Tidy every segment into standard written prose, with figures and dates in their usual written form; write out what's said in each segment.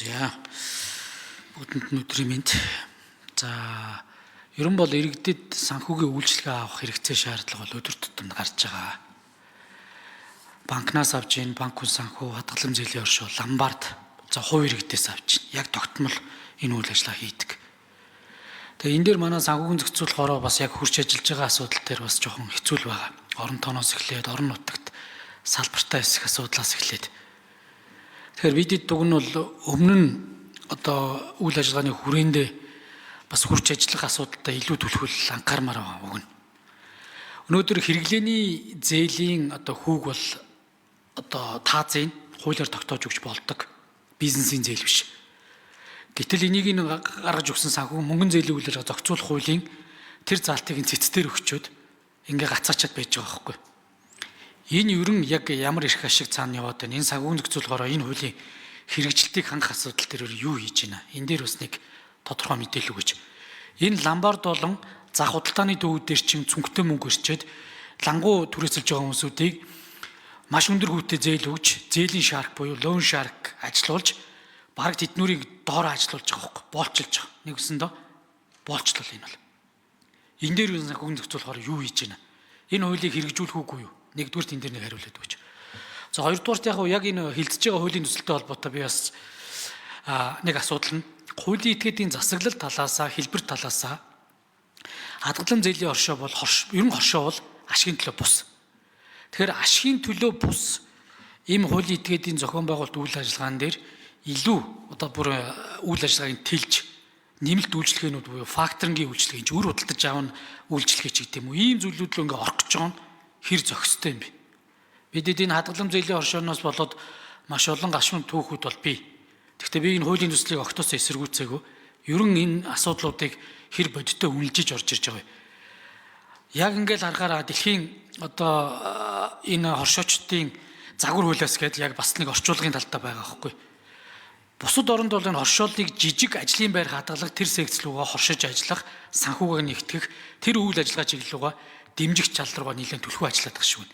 За бүгдэнд нь өдрийн мэнд. За ерөн бол иргэдэд санхүүгийн үйлчилгээ авах хэрэгцээ шаардлага бол өдөр тутамд гарч байгаа. Банкнаас авч ийн банк хүн санхүү, хадгалан зээлийн оршуу, ламбард за хувь иргэдээс авч ийн. Яг тогтмол энэ үйл ажиллагаа хийдэг. Тэгээ энэ дээр манай санхүүгийн зохицуулахороо бас яг хурц ажиллаж байгаа асуудал дээр бас жоохон хэцүү л байгаа. Орон тооноос эхлээд орон нутагт салбартаа эсэх асуудлаас эхлээд. Тэгэхээр бидэд дуг нь бол өмнө нь одоо үйл ажиллагааны хүрээндээ бас хурц ажиллах асуудалтай илүү түлхүүл анхаармаар байгаа үг нь. Өнөөдөр хэрэглээний зээлийн одоо хүүг бол одоо таазын хуулиар тогтоож өгч болдог. Бизнесийн зээл биш. Гэтэл энийг гаргаж өгсөн санхүү мөнгөн зээлийн үйл ажиллагаа зохицуулах хуулийн тэр залтыг цэцээр өгчөөд ингээ гацаачаад байж байгаа байхгүй. Энэ ерөн яг ямар их ашиг цаана яваад байна. Энэ санхүүгийн зохицуулахаараа энэ хуулийн хэрэгжилтийг хангах асуудал дээр юу хийж байна? Энэ дээр бас нэг тодорхой мэдээлэл өгөөч. Энэ ламбард болон зах худалдааны төвүүд дээр чинь цүнхтэй мөнгө өрчөөд лангуу түрээсэлж байгаа хүмүүсүүдийг маш өндөр хүүтэй зээл өгч, зээлийн шарк буюу loan shark ажилуулж бараг тэднүүрийг доороо ажилуулж байгаа хөөхгүй. Боолчилж байгаа. Нэг үсэндээ боолчлол энэ бол. Энэ дээр юу санхүүгийн зохицуулахаар юу хийж байна? Энэ хуулийг хэрэгжүүлэх үгүй юу? Нэгдүгээр энэ дээр нэг хариулт өгөөч. За хоёрдугаарт яг энэ хилцэж байгаа хуулийн төсөлтэй холбоотой би бас нэг асуудал нь хуулийн этгээдийн засаглал талаасаа, хэлбэр талаасаа хадгалан зээлийн оршоо бол ерөн хоршоо бол ашигын төлөө бус. Тэгэхээр ашигын төлөө бус ийм хуулийн этгээдийн зохион байгуулалт үйл ажиллагаан дээр илүү одоо бүр үйл ажиллагааг тэлж нэмэлт үйлчлэгээнүүд буюу факторингийн үйлчлэгээ чинь өр худалдаж аавн үйлчлэгээ ч гэдэг юм уу ийм зүйлүүд л ингээ орох гэж байгаа нь хэр зохистой юм бэ? Бидэд энэ хадгалан зээлийн оршооноос болоод маш олон гашуун түүхүүд бол бий. Гэхдээ би энэ хуулийн төслийг огтоос эсэргүүцээгүй. Ерөн энэ асуудлуудыг хэр бодиттой үнэлж орж ирж байгаа юм. Яг ингээл харахаараа дэлхийн одоо энэ хоршоочдын загвар хуулиас гээд яг бас нэг орчуулгын талтай байгаа байхгүй. Бусад оронд бол энэ хоршоолыг жижиг ажлын байр хадгалах тэр секц рүүгээ хоршиж ажиллах, санхүүгээ нэгтгэх тэр үйл ажиллагаа чиглэл рүүгээ дэмжих чал руугаа нэлээд түлхүү ажилладаг шүү.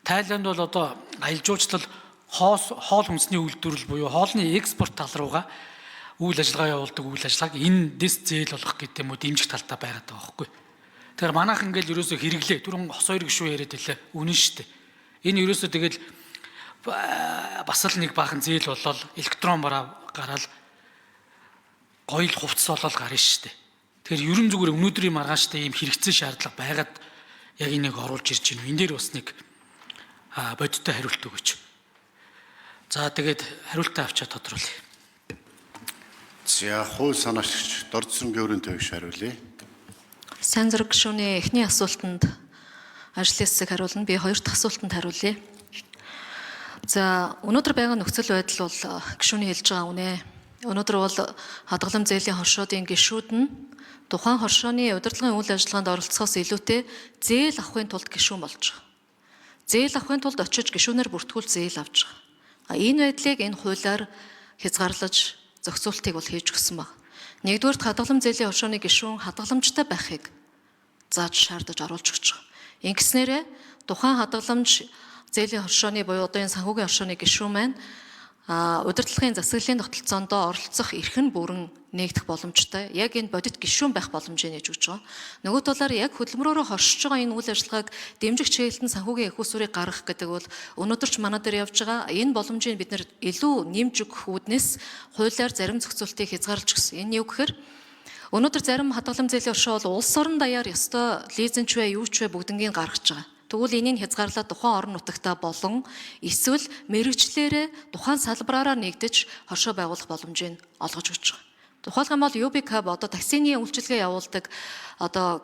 Тайланд бол одоо аялал жуулчлал хоол хүнсний үйлдвэрлэл буюу хоолны экспорт тал руугаа үйл ажиллагаа явуулдаг үйл ажиллагааг энэ дэс зээл болох гэдэг юм уу дэмжих талтай байгаад байгаа байхгүй. Тэгэхээр манайх ингээл ерөөсө хэрэглээ түрүүн хос хоёр гişүү яриад илээ үнэн шүү дээ. Энэ ерөөсө тэгэл бас л нэг баахан зээл болол электрон гараад гоёл хувцас болол гарна шүү дээ. Тэгэхээр ерөн зүгээр өнөөдрийн маргааштай ийм хэрэгцээ шаардлага байгаад яг энийг оруулж ирж байна. Энэ дээр бас нэг бодиттой хариулт өгөөч. За тэгээд хариултаа авчаад тодруулъя. За хууль санаагч Дордсонгийн өрийн төвөгч хариулъя. Сайн зэрэг гишүүний эхний асуултанд ажлын хэсэг хариулна. Би хоёр дахь асуултанд хариулъя. За өнөөдөр байгаа нөхцөл байдал бол гишүүний хэлж байгаа үнэ. Өнөөдөр бол хадгалан зээлийн хоршоодын гишүүд нь тухайн хоршооны удирдлагын үйл ажиллагаанд оролцохоос илүүтэй зээл авахын тулд гишүүн болж байгаа. Зээл авахын тулд очиж гишүүнээр бүртгүүл зээл авч байгаа. Энэ байдлыг энэ хуулиар хязгаарлаж зохицуултыг бол хийж өгсөн баг. Нэгдүгээрт хадгалан зээлийн хоршооны гишүүн хадгаламжтай байхыг зааж шаардаж оруулж өгч байгаа. Ингэснээрээ тухайн хадгаламж зээлийн хоршооны буюу одоо энэ санхүүгийн хоршооны гишүүн маань удирдлагын засаглалын тогтолцоонд оролцох эрх нь бүрэн нээгдэх боломжтой. Яг энэ бодит гишүүн байх боломжийг нээж өгч байгаа. Нөгөө талаар яг хөдөлмөрөөрөө хоршиж байгаа энэ үйл ажиллагааг дэмжих чиглэлд санхүүгийн их усурыг гаргах гэдэг бол өнөөдөр ч манай дээр явж байгаа. Энэ боломжийг бид нэр илүү нэмж өгөх үүднээс хуулиар зарим зохицуултыг хязгаарлаж өгсөн. Энэ юу гэхээр өнөөдөр зарим хадгалан зээлийн оршоо бол улс орон даяар ёстой лизенч вэ, юу ч вэ бүгднийг гаргаж байгаа. Тэгвэл энийг хязгаарлаад тухайн орон нутагтаа болон эсвэл мэрэгчлэрээ тухайн салбараараа нэгдэж хоршоо байгуулах боломжийг олгож өгч байгаа. Тухайлбал UB Cab одоо таксины үйлчилгээ явуулдаг одоо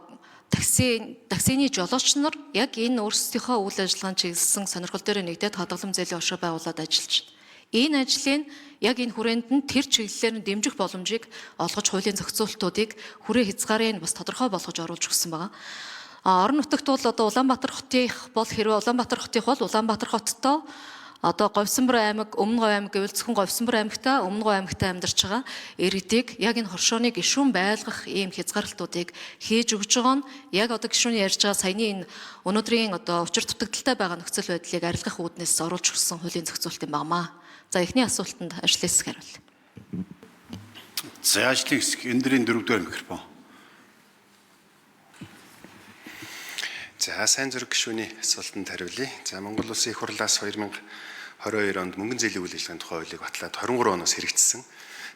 таксины жолооч нар яг энэ өөрсдийнхөө үйл ажиллагаанд чиглэсэн сонирхол дээр нэгдээд хадгалан зээлийн оршоо байгуулад ажиллаж байна. Энэ ажлын яг энэ хүрээнд нь тэр чиглэлээр нь дэмжих боломжийг олгож хуулийн зохицуултуудыг хүрээ хязгаарын бас тодорхой болгож оруулж өгсөн байгаа. Орон нутагт бол одоо Улаанбаатар хотынх бол хэрвээ Улаанбаатар хотынх бол Улаанбаатар хоттой одоо Говьсанбор аймаг, Өмнө Говь аймаг гэвэл зөвхөн Говьсанбор аймагтаа, Өмнө Говь аймагтаа амьдарч байгаа иргэдийг яг энэ хоршооны гишүүн байлгах ийм хязгаарлалтуудыг хийж өгж байгаа нь яг одоо гишүүний ярьж байгаа саяны энэ өнөөдрийн одоо учир дутагдaltaй байгаа нөхцөл байдлыг арилгах үүднээс оруулж өгсөн хуулийн зохицуулт юм багмаа. За эхний асуултанд ажлын хэсэг хариулъя. За ажлын хэсэг энэ дөрөв дэх микрофон. За сайн зүрх гишүүний асуултанд хариулъя. За Монгол Улсын их хурлаас 2022 онд мөнгөн зээлийн үйл ажиллагааны тухай хуулийг батлаад 23 оноос хэрэгжсэн.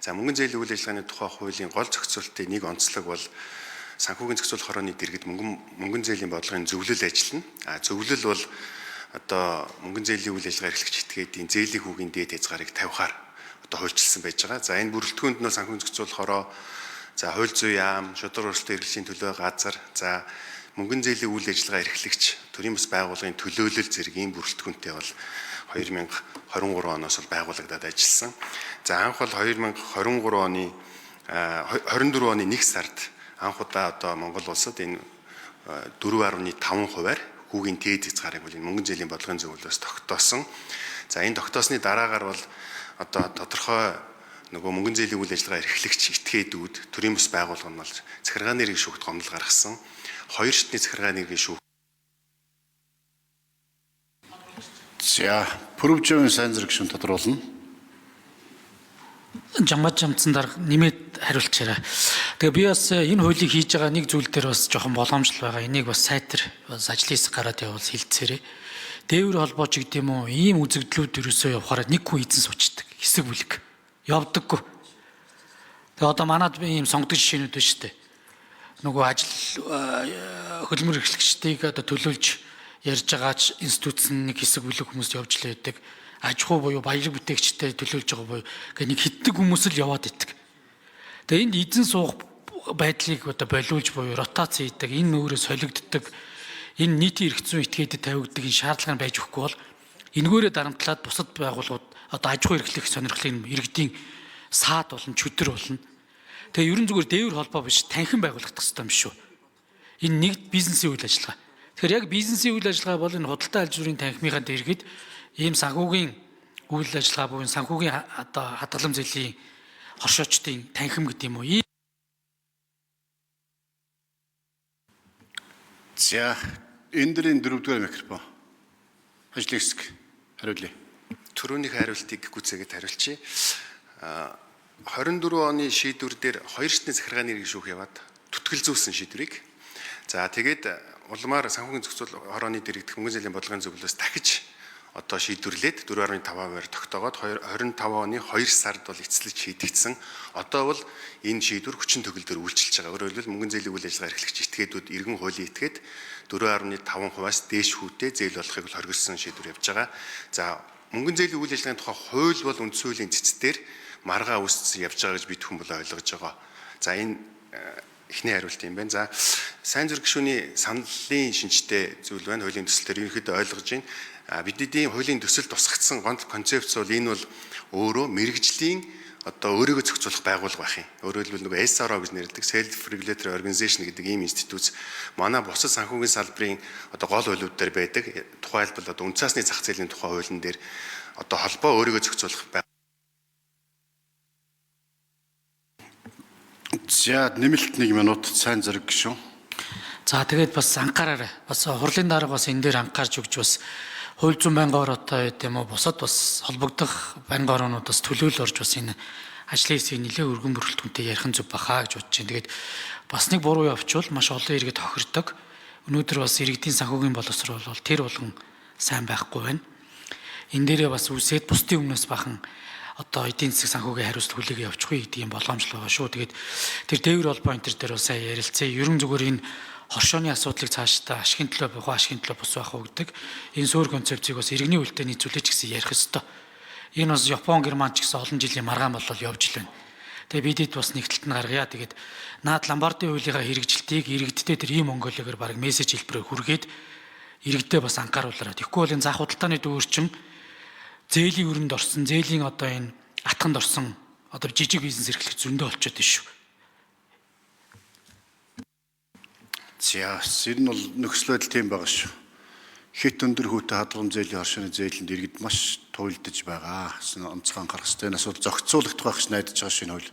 За мөнгөн зээлийн үйл ажиллагааны тухай хуулийн гол зохицуултын нэг онцлог бол санхүүгийн зохицуулах хорооны дэргэд мөнгөн зээлийн бодлогын зөвлөл ажиллана. Зөвлөл бол одоо мөнгөн зээлийн үйл ажиллагаа эрхлэгч этгээдийн зээлийн хүүгийн дээд хязгаарыг тавихаар одоо хуульчилсан байж байгаа. За энэ бүрэлдэхүүнд нь санхүүгийн зохицуулах хороо, за хууль зүйн яам, шударга өрсөлдөөн эрхлэлийн төлөө газар, за мөнгөн зээлийн үйл ажиллагаа эрхлэгч төрийн бас байгууллагын төлөөлөл зэрэг ийм бүрэлдэхүүнтэй бол 2023 оноос бол байгуулагдаад ажилласан. За анх бол 2023 оны 24 оны 1 сард анх удаа одоо Монгол улсад энэ 4.5%-аар хүүгийн дээд хязгаарыг бол энэ мөнгөн зээлийн бодлогын зөвлөлөөс тогтоосон. За энэ тогтоосны дараагаар бол одоо тодорхой нөгөө мөнгөн зээлийн үйл ажиллагаа эрхлэгч этгээдүүд төрийн бас байгууллага нь бол захиргааны нэрийг шүүхт гомдол гаргасан. 2 шатны захиргааны нэрийг шүүх. За Пүрвжийн сайн зэрэг гишүүн тодруулна. Жамцсан дарга нэмээд хариулчаарай. Тэгээ би бас энэ хуулийг хийж байгаа нэг зүйл дээр бас жоохон боломжтой байгаа. Энийг бас сайтар бас ажлын хэсэг гараад явал хэлцээрэй. Дээвэр холбоо ч гэдэм үү ийм үзэгдлүүд ерөөсөө явахаараа нэг хүн эзэн сучдаг хэсэг бүлэг явдаггүй. Тэгээ одоо манад ийм сонгодог жишээнүүд байна шүү дээ. Нөгөө ажил хөдөлмөр эрхлэгчдийг одоо төлөөлж ярьж байгаач институцийн нэг хэсэг бүлэг хүмүүс явж л байдаг. Аж ахуй буюу баялаг бүтээгчтэй төлөөлж байгаа буюу гэх нэг хитдэг хүмүүс л яваад байдаг. Тэгээ энд эзэн суух байдлыг одоо болиулж буюу ротац хийдэг, энэ өөрө солигддог, энэ нийтийн эрх зүйн этгээдэд тавигддаг энэ шаардлага нь байж өгөхгүй бол энэгээрээ дарамтлаад бусад байгууллагууд одоо аж ахуй эрхлэх сонирхлын иргэдийн саад болон чөдөр болно. Тэгээ ерөн зүгээр дээвэр холбоо биш танхим байгуулагдах хэрэгтэй юм шүү. Энэ нэг бизнесийн үйл ажиллагаа. Тэгэхээр яг бизнесийн үйл ажиллагаа бол энэ худалдаа аж ахуйн танхимынхаа дэргэд ийм санхүүгийн үйл ажиллагаа буюу санхүүгийн одоо хадгалам зээлийн хоршоочдын танхим гэдэг юм уу? За энэ дөрөв дэх микрофон. Ажлын хэсэг хариулъя. Төрөөнийхөө хариултыг гүцээгээд хариулчихъя. 24 оны шийдвэр дээр 2 шатны захиргааны нэрийг шүүх яваад түтгэлзүүлсэн шийдвэрийг. За тэгээд улмаар санхүүгийн зохицуул хорооны дэргэдэх мөнгөн зээлийн бодлогын зөвлөлөөс дахиж одоо шийдвэрлээд 4.5%-аар тогтоогоод 25 оны 2 сард бол эцэлж шийдэгдсэн. Одоо бол энэ шийдвэр хүчин төгөлдөр үйлчилж байгаа. Өөрөөр хэлбэл мөнгөн зээлийн үйл ажиллагаа эрхлэгч этгээдүүд иргэн хуулийн этгээд 4.5%-аас дээш хүүтэй зээл болохыг бол хоригдсон шийдвэр явж байгаа. За мөнгөн зээлийн үйл ажиллагааны тухай хууль бол үндсэн хуулийн цэцдэр маргаа үүссэн явж байгаа гэж бид хүн бол ойлгож байгаа. За энэ эхний хариулт юм байна. За сайн зүрх гишүүний саналын шинжтэй зүйл байна. Хуулийн төсөл дээр ерөнхийдөө ойлгож байна. Бидний хуулийн төсөл тусгагдсан гол концепц бол энэ бол өөрөө мэрэгжлийн одоо өөрийгөө зохицуулах байгууллага байх юм. Өөрөөр хэлбэл нөгөө SRO гэж нэрлэдэг Self Regulatory Organization гэдэг ийм институт манай бусад санхүүгийн салбарын одоо гол хуулиуд дээр байдаг. Тухайлбал одоо үн цасны зах зээлийн тухай хуулийн дээр одоо холбоо өөрийгөө зохицуулах За нэмэлт 1 минут сайн зэрэг гишүүн. За тэгээд бас анхаараарай. Бас хурлын дарга бас энэ дээр анхаарч өгч бас хууль зүйн байнгын ороотой гэдэг юм уу бусад бас холбогдох байнгын ороонууд бас төлөөлөл орж бас энэ ажлын хэсгийг нэлээд өргөн бүрэлдэхүүнтэй ярих нь зөв бахаа гэж бодож байна. Тэгээд бас нэг буруу явуучвал маш олон иргэд хохирдог. Өнөөдөр бас иргэдийн санхүүгийн боловсрол бол тэр болгон сайн байхгүй байна. Энэ дээрээ бас үсээд бусдын өмнөөс бахан одоо эдийн засаг санхүүгийн хариуцлага хүлээгээ явуухгүй гэдэг юм боломжтой байгаа шүү. Тэгээд тэр дээвэр холбоо энэ төр дээр бас сайн ярилцъя. Ерөн зүгээр энэ хоршооны асуудлыг цаашдаа ашигын төлөө бухаа ашигын төлөө бус байх уу гэдэг энэ суурь концепцийг бас иргэний үлдээ нийцүүлж гэсэн ярих ёстой. Энэ бас Япон, Герман ч гэсэн олон жилийн маргаан болол явж л байна. Тэгээ бидэд бас нэгтэлт нь гаргая. Тэгээд наад Ламбардын хуулийнхаа хэрэгжилтийг иргэдтэй тэр ийм Монголигээр баг мессеж хэлбэрээр хүргээд иргэдээ бас анхааруулаарай. Тэгэхгүй бол энэ зах худалдааны дүүрчин зээлийн өрөнд орсон, зээлийн одоо энэ атганд орсон одоо жижиг бизнес эрхлэх зөндөө болчиход байна шүү. За энэ бол нөхцөл байдал тийм байгаа шүү. Хит өндөр хүүтэй хадгалам зээлийн хоршооны зээлэнд иргэд маш туйлдж байгаа. Онцгой анхаарах хэрэгтэй. Энэ асуудал зохицуулагдах байх гэж найдаж байгаа шинэ хууль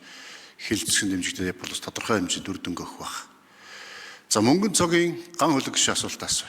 хэлэлцсэн дэмжигдээ бол тодорхой хэмжээнд үр дүнг өгөх байх. За мөнгөн цогийн ган хөлөг гişүн асуултаас